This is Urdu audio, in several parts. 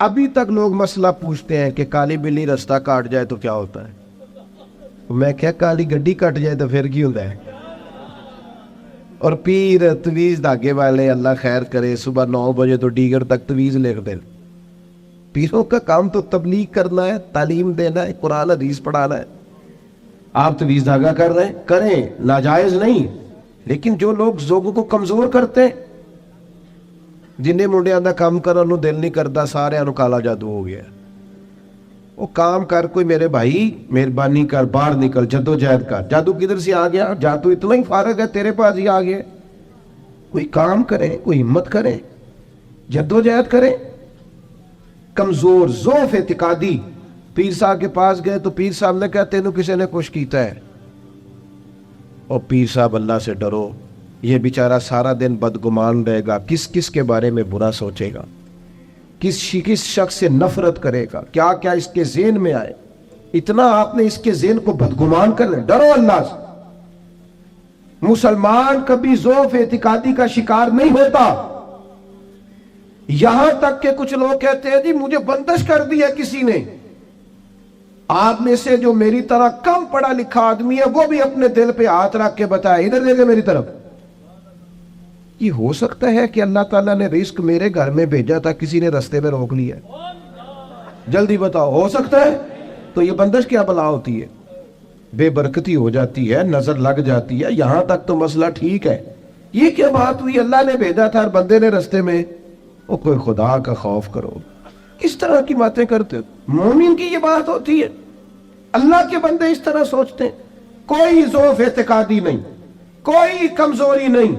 ابھی تک لوگ مسئلہ پوچھتے ہیں کہ کالی بلی رستہ کاٹ جائے تو کیا ہوتا ہے. میں کیا کالی گڈی کٹ جائے تو پھر کی ہوتا ہے. اور پیر تویز دھاگے والے اللہ خیر کرے صبح 9 بجے تو ڈیگر تک تویز لکھتے. پیروں کا کام تو تبلیغ کرنا ہے، تعلیم دینا ہے، قرآن حدیث پڑھانا ہے. آپ تویز دھاگا کر رہے ہیں کریں، ناجائز نہیں، لیکن جو لوگ لوگوں کو کمزور کرتے ہیں، جنہیں منڈیاں دا کام کرن نو دل نہیں کرتا، سارے انو کالا جادو ہو گیا. وہ کام کر کوئی میرے بھائی، مہربانی کر، باہر نکل، جدوجہد کر. جادو کدھر سے آ گیا؟ جادو اتنا ہی فارغ ہے تیرے پاس ہی آ گیا. کوئی کام کرے، کوئی ہمت کرے، جدوجہد کرے. کمزور ضعف اعتقادی پیر صاحب کے پاس گئے تو پیر صاحب نے کہا تینوں کسی نے کچھ کیتا ہے. اور پیر صاحب اللہ سے ڈرو، یہ بیچارہ سارا دن بدگمان رہے گا، کس کس کے بارے میں برا سوچے گا، کس شخص سے نفرت کرے گا، کیا کیا اس کے ذہن میں آئے. اتنا آپ نے اس کے ذہن کو بدگمان کر لیں. ڈرو اللہ سے. مسلمان کبھی ضعف اعتقادی کا شکار نہیں ہوتا. یہاں تک کہ کچھ لوگ کہتے ہیں جی مجھے بندش کر دی ہے کسی نے. آپ میں سے جو میری طرح کم پڑھا لکھا آدمی ہے وہ بھی اپنے دل پہ ہاتھ رکھ کے بتائے، ادھر دیکھے میری طرف. یہ ہو سکتا ہے کہ اللہ تعالیٰ نے رزق میرے گھر میں بھیجا تھا، کسی نے رستے میں روک لیا ہے؟ جلدی بتاؤ، ہو سکتا ہے؟ تو یہ بندش کیا بلا ہوتی ہے؟ بے برکتی ہو جاتی ہے، نظر لگ جاتی ہے. یہاں تک تو مسئلہ ٹھیک ہے. یہ کیا بات ہوئی؟ اللہ نے بھیجا تھا اور بندے نے رستے میں. وہ کوئی خدا کا خوف کرو. کس طرح کی باتیں کرتے ہو؟ مومن کی یہ بات ہوتی ہے؟ اللہ کے بندے اس طرح سوچتے ہیں. کوئی ضعف اعتقادی نہیں، کوئی کمزوری نہیں.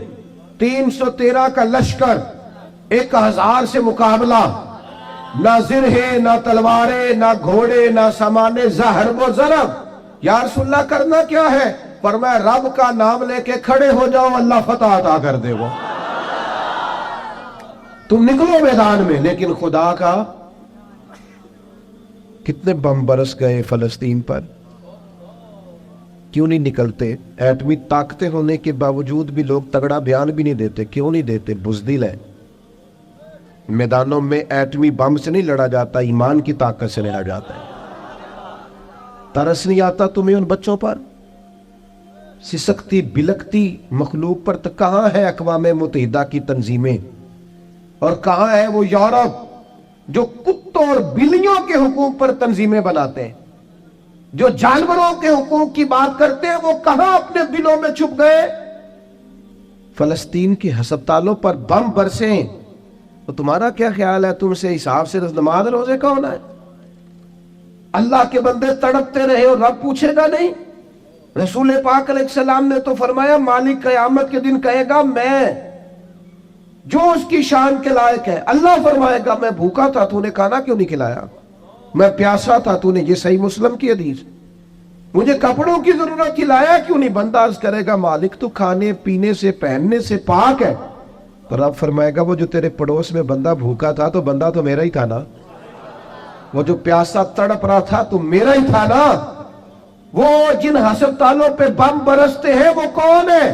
313 کا لشکر، 1000 سے مقابلہ. نہ زرہیں، نہ تلواریں، نہ گھوڑے، نہ سامانے زہرب و ضرب. یا رسول اللہ کرنا کیا ہے؟ فرمایا رب کا نام لے کے کھڑے ہو جاؤ، اللہ فتح عطا کر دے. وہ تم نکلو میدان میں. لیکن خدا کا کتنے بم برس گئے فلسطین پر، کیوں نہیں نکلتے؟ ایٹمی طاقتیں ہونے کے باوجود بھی لوگ تگڑا بیان بھی نہیں دیتے. کیوں نہیں دیتے؟ بزدل ہے. میدانوں میں ایٹمی بم سے نہیں لڑا جاتا، ایمان کی طاقت سے لڑا جاتا ہے. ترس نہیں آتا تمہیں ان بچوں پر؟ سسکتی بلکتی مخلوق پر. تو کہاں ہے اقوام متحدہ کی تنظیمیں؟ اور کہاں ہے وہ یورپ جو کتوں اور بلیوں کے حقوق پر تنظیمیں بناتے ہیں، جو جانوروں کے حقوق کی بات کرتے ہیں؟ وہ کہاں اپنے دلوں میں چھپ گئے؟ فلسطین کے ہسپتالوں پر بم برسیں تو تمہارا کیا خیال ہے؟ تم سے حساب سے نماز روزے کا ہونا ہے؟ اللہ کے بندے تڑپتے رہے اور رب پوچھے گا نہیں؟ رسول پاک علیہ السلام نے تو فرمایا مالک قیامت کے دن کہے گا میں جو اس کی شان کے لائق ہے. اللہ فرمائے گا میں بھوکا تھا، تو نے کھانا کیوں نہیں کھلایا؟ میں پیاسا تھا، تو نے، یہ صحیح مسلم کی حدیث، مجھے کپڑوں کی ضرورت تھی، لایا کیوں نہیں؟ بندہ عرض کرے گا مالک تو کھانے پینے سے پہننے سے پاک ہے. تو رب فرمائے گا وہ جو تیرے پڑوس میں بندہ بھوکا تھا تو بندہ تو میرا ہی تھا نا. وہ جو پیاسا تڑپ رہا تھا تو میرا ہی تھا نا. وہ جن ہسپتالوں پہ بم برستے ہیں وہ کون ہے؟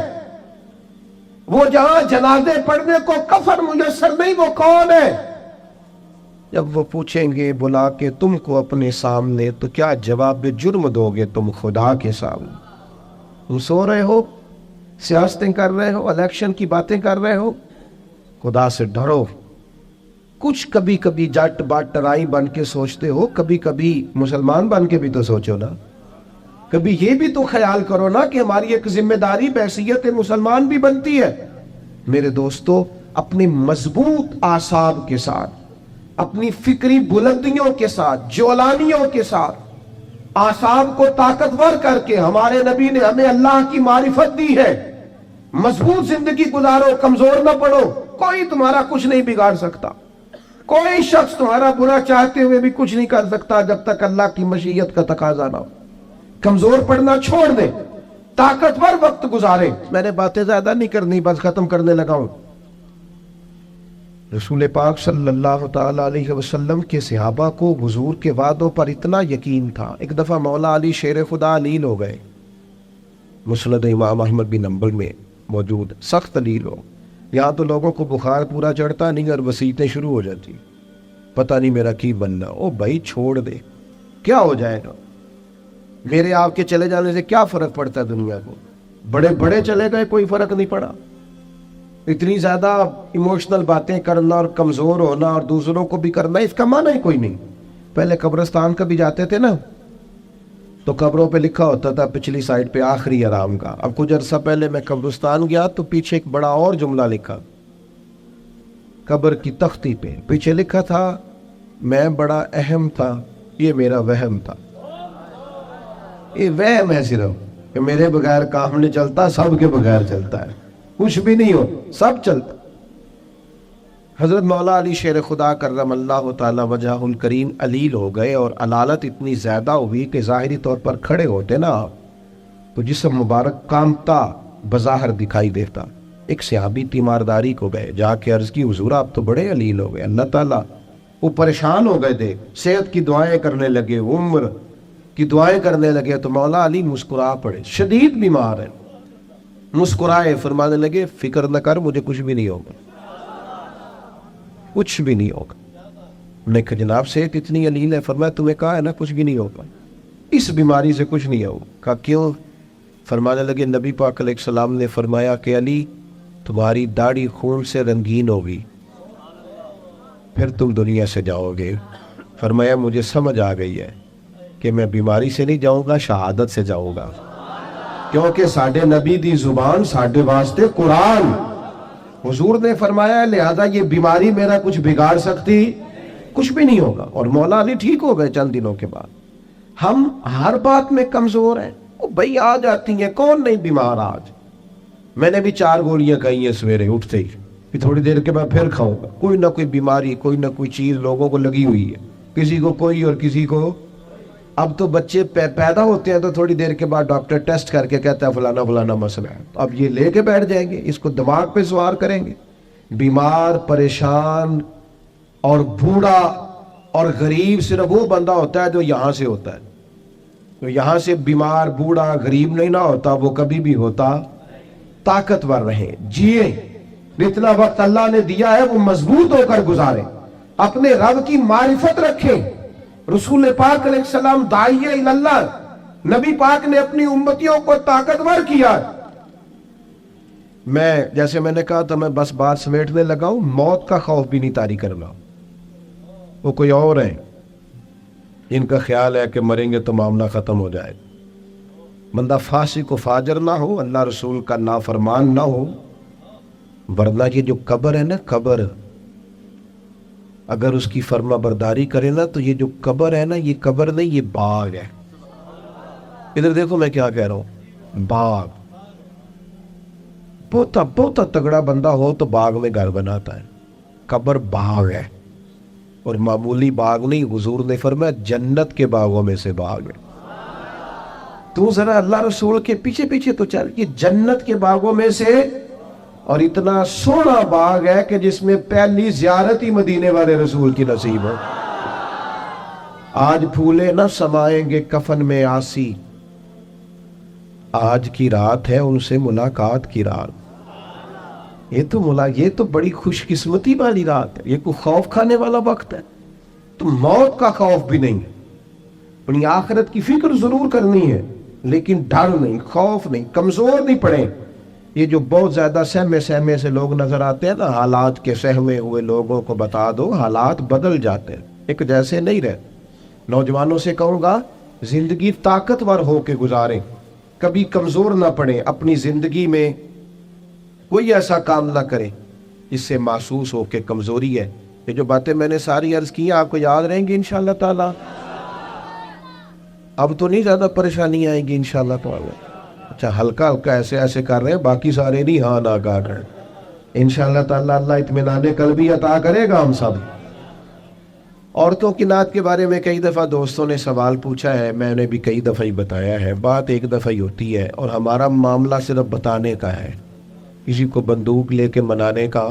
وہ جہاں جنازے پڑھنے کو کفن میسر نہیں، وہ کون ہے؟ جب وہ پوچھیں گے بلا کے تم کو اپنے سامنے تو کیا جواب جرم دو گے تم خدا کے سامنے؟ تم سو رہے ہو، سیاستیں کر رہے ہو، الیکشن کی باتیں کر رہے ہو. خدا سے ڈرو. کچھ کبھی کبھی جٹ بٹ رائی بن کے سوچتے ہو، کبھی کبھی مسلمان بن کے بھی تو سوچو نا. کبھی یہ بھی تو خیال کرو نا کہ ہماری ایک ذمہ داری بحیثیت مسلمان بھی بنتی ہے. میرے دوستو، اپنی مضبوط اعصاب کے ساتھ، اپنی فکری بلندیوں کے ساتھ، جولانیوں کے ساتھ، اعصاب کو طاقتور کر کے ہمارے نبی نے ہمیں اللہ کی معرفت دی ہے. مضبوط زندگی گزارو، کمزور نہ پڑو. کوئی تمہارا کچھ نہیں بگاڑ سکتا. کوئی شخص تمہارا برا چاہتے ہوئے بھی کچھ نہیں کر سکتا جب تک اللہ کی مشیت کا تقاضا نہ ہو. کمزور پڑنا چھوڑ دیں، طاقتور وقت گزاریں. میں نے باتیں زیادہ نہیں کرنی، بس ختم کرنے لگا ہوں. رسول پاک صلی اللہ تعالی علیہ وسلم کے صحابہ کو حضور کے وعدوں پر اتنا یقین تھا. ایک دفعہ مولا علی شیر خدا علیل ہو گئے. مسند امام احمد بن حنبل میں موجود، سخت علیل ہو. یہاں تو لوگوں کو بخار پورا چڑھتا نہیں اور وسیعتیں شروع ہو جاتی. پتہ نہیں میرا کی بننا. او بھائی چھوڑ دے, کیا ہو جائے گا؟ میرے آپ کے چلے جانے سے کیا فرق پڑتا ہے دنیا کو؟ بڑے بڑے چلے گئے, کوئی فرق نہیں پڑا. اتنی زیادہ ایموشنل باتیں کرنا اور کمزور ہونا اور دوسروں کو بھی کرنا, اس کا معنی ہی کوئی نہیں. پہلے قبرستان کا بھی جاتے تھے نا, تو قبروں پہ لکھا ہوتا تھا پچھلی سائڈ پہ آخری آرام کا. اب کچھ عرصہ پہلے میں قبرستان گیا تو پیچھے ایک بڑا اور جملہ لکھا, قبر کی تختی پہ پیچھے لکھا تھا, میں بڑا اہم تھا, یہ میرا وہم تھا. یہ وہم ہے صرف کہ میرے بغیر کام نہیں چلتا, سب کے بغیر چلتا ہے. کچھ بھی نہیں ہو, سب چلتا. حضرت مولا علی شیر خدا کرم اللہ تعالی وجہ الکریم علیل ہو گئے, اور علالت اتنی زیادہ ہوئی کہ ظاہری طور پر کھڑے ہوتے نا تو جسم مبارک کامتا بظاہر دکھائی دیتا. ایک صحابی تیمارداری کو گئے, جا کے عرض کی حضور آپ تو بڑے علیل ہو گئے, اللہ تعالیٰ. وہ پریشان ہو گئے تھے, صحت کی دعائیں کرنے لگے, عمر کی دعائیں کرنے لگے. تو مولا علی مسکرا پڑے, شدید بیمار ہیں, مسکرائے, فرمانے لگے فکر نہ کر, مجھے کچھ بھی نہیں ہوگا, کچھ بھی نہیں ہوگا. میں نے کہا جناب صحت اتنی علیل ہے. فرمایا تمہیں کہا ہے نا کچھ بھی نہیں ہوگا, اس بیماری سے کچھ نہیں ہوگا. کہا کیوں؟ فرمانے لگے نبی پاک علیہ السلام نے فرمایا کہ علی تمہاری داڑھی خون سے رنگین ہوگی, پھر تم دنیا سے جاؤ گے. فرمایا مجھے سمجھ آ گئی ہے کہ میں بیماری سے نہیں جاؤں گا, شہادت سے جاؤں گا, کیونکہ ساڈے نبی دی زبان ساڈے واسطے قرآن. حضور نے فرمایا لہذا یہ بیماری میرا کچھ بگاڑ سکتی کچھ بھی نہیں ہوگا. اور مولا علی ٹھیک ہو گئے چند دنوں کے بعد. ہم ہر بات میں کمزور ہیں. وہ بھائی آ جاتی ہیں, کون نہیں بیمار آج؟ میں نے بھی 4 گولیاں کھائی ہیں سویرے اٹھتے ہی, پھر تھوڑی دیر کے بعد پھر کھاؤں گا. کوئی نہ کوئی بیماری, کوئی نہ کوئی چیز لوگوں کو لگی ہوئی ہے, کسی کو کوئی اور کسی کو. اب تو بچے پیدا ہوتے ہیں تو تھوڑی دیر کے بعد ڈاکٹر ٹیسٹ کر کے کہتا ہے فلانا فلانا مسئلہ ہے. اب یہ لے کے بیٹھ جائیں گے, اس کو دماغ پہ سوار کریں گے. بیمار, پریشان اور بوڑھا اور غریب صرف وہ بندہ ہوتا ہے جو یہاں سے ہوتا ہے. تو یہاں سے بیمار, بوڑھا, غریب نہیں نہ ہوتا, وہ کبھی بھی ہوتا. طاقتور رہیں, جیے, جتنا وقت اللہ نے دیا ہے وہ مضبوط ہو کر گزاریں, اپنے رب کی معرفت رکھیں. رسول پاک علیہ السلام داعیہ اللہ, نبی پاک نے اپنی امتیوں کو طاقتور کیا. میں جیسے میں نے کہا تھا, میں بس بات سمیٹنے لگا ہوں. موت کا خوف بھی نہیں طاری کرنا. وہ کوئی اور ہیں جن کا خیال ہے کہ مریں گے تو معاملہ ختم ہو جائے. بندہ فاسق و فاجر نہ ہو, اللہ رسول کا نافرمان نہ ہو, ورنہ یہ جو قبر ہے نا, قبر اگر اس کی فرما برداری کرے نا تو یہ جو قبر ہے نا, یہ قبر نہیں, یہ باغ ہے. ادھر دیکھو میں کیا کہہ رہا ہوں, باغ. بہت تگڑا بندہ ہو تو باغ میں گھر بناتا ہے. قبر باغ ہے, اور معمولی باغ نہیں. حضور نے فرمایا جنت کے باغوں میں سے باغ ہے. تو ذرا اللہ رسول کے پیچھے پیچھے تو چل, یہ جنت کے باغوں میں سے, اور اتنا سونا باغ ہے کہ جس میں پہلی زیارت ہی مدینے والے رسول کی نصیب ہو. آج پھولے نہ سمائیں گے کفن میں آسی, آج کی رات ہے ان سے ملاقات کی رات. یہ تو بڑی خوش قسمتی والی رات ہے. یہ کوئی خوف کھانے والا وقت ہے. تو موت کا خوف بھی نہیں ہے. اپنی آخرت کی فکر ضرور کرنی ہے, لیکن ڈر نہیں, خوف نہیں, کمزور نہیں پڑے. یہ جو بہت زیادہ سہمے سے لوگ نظر آتے ہیں نا, حالات کے سہمے ہوئے لوگوں کو بتا دو, حالات بدل جاتے ہیں, ایک جیسے نہیں رہتے. نوجوانوں سے کہوں گا زندگی طاقتور ہو کے گزاریں, کبھی کمزور نہ پڑے. اپنی زندگی میں کوئی ایسا کام نہ کرے جس سے محسوس ہو کہ کمزوری ہے. یہ جو باتیں میں نے ساری عرض کی ہیں آپ کو یاد رہیں گی انشاءاللہ تعالی. اب تو نہیں زیادہ پریشانی آئیں گی انشاءاللہ تعالی. اچھا ہلکا ہلکا ایسے کر رہے ہیں, باقی سارے نہیں ہاں نہ کر رہے ہیں انشاءاللہ تعالی. اللہ اطمینان قلبی عطا کرے گا ہم سب. عورتوں کی نعت کے بارے میں کئی دفعہ دوستوں نے سوال پوچھا ہے, میں نے بھی کئی دفعہ ہی بتایا ہے. بات ایک دفعہ ہی ہوتی ہے, اور ہمارا معاملہ صرف بتانے کا ہے, کسی کو بندوق لے کے منانے کا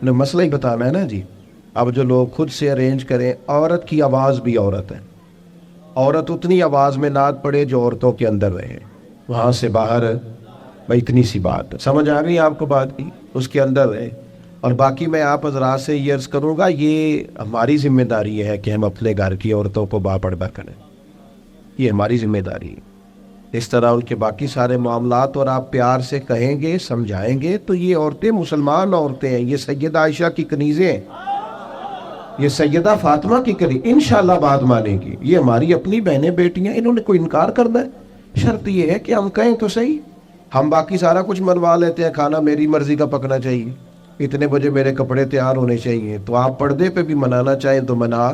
نے مسئلہ ہی بتانا ہے نا جی. اب جو لوگ خود سے ارینج کریں, عورت کی آواز بھی عورت ہے. عورت اتنی آواز میں نعت پڑے جو عورتوں کے اندر رہے, وہاں سے باہر. بھائی اتنی سی بات سمجھ آ گئی آپ کو بات کی, اس کے اندر رہے. اور باقی میں آپ حضرات سے یہ عرض کروں گا، یہ ہماری ذمہ داری ہے کہ ہم اپنے گھر کی عورتوں کو باپردہ کریں، یہ ہماری ذمہ داری ہے۔ اس طرح ان کے باقی سارے معاملات اور آپ پیار سے کہیں گے، سمجھائیں گے تو یہ عورتیں مسلمان عورتیں ہیں، یہ سیدہ عائشہ کی کنیزیں ہیں، یہ سیدہ فاطمہ کی کنیز انشاءاللہ بات مانیں گی، یہ ہماری اپنی بہنیں بیٹیاں، انہوں نے کوئی انکار کرنا ہے؟ شرط یہ ہے کہ ہم کہیں تو صحیح، ہم باقی سارا کچھ منوا لیتے ہیں، کھانا میری مرضی کا پکنا چاہیے، اتنے بجے میرے کپڑے تیار ہونے چاہیے، تو آپ پردے پہ بھی منانا چاہیں تو منا،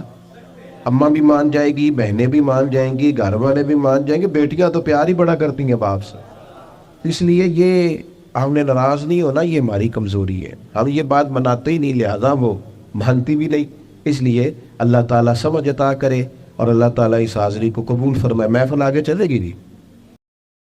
اماں بھی مان جائے گی، بہنیں بھی مان جائیں گی، گھر والے بھی مان جائیں گے، بیٹیاں تو پیار ہی بڑا کرتی ہیں باپ سے۔ اس لیے یہ ہم نے ناراض نہیں ہونا، یہ ہماری کمزوری ہے، ہم یہ بات مناتے ہی نہیں، لہذا وہ مانتی بھی نہیں۔ اس لیے اللہ تعالیٰ سمجھ عطا کرے اور اللہ تعالیٰ اس حاضری کو قبول فرمائے۔ محفل آگے چلے گی جی؟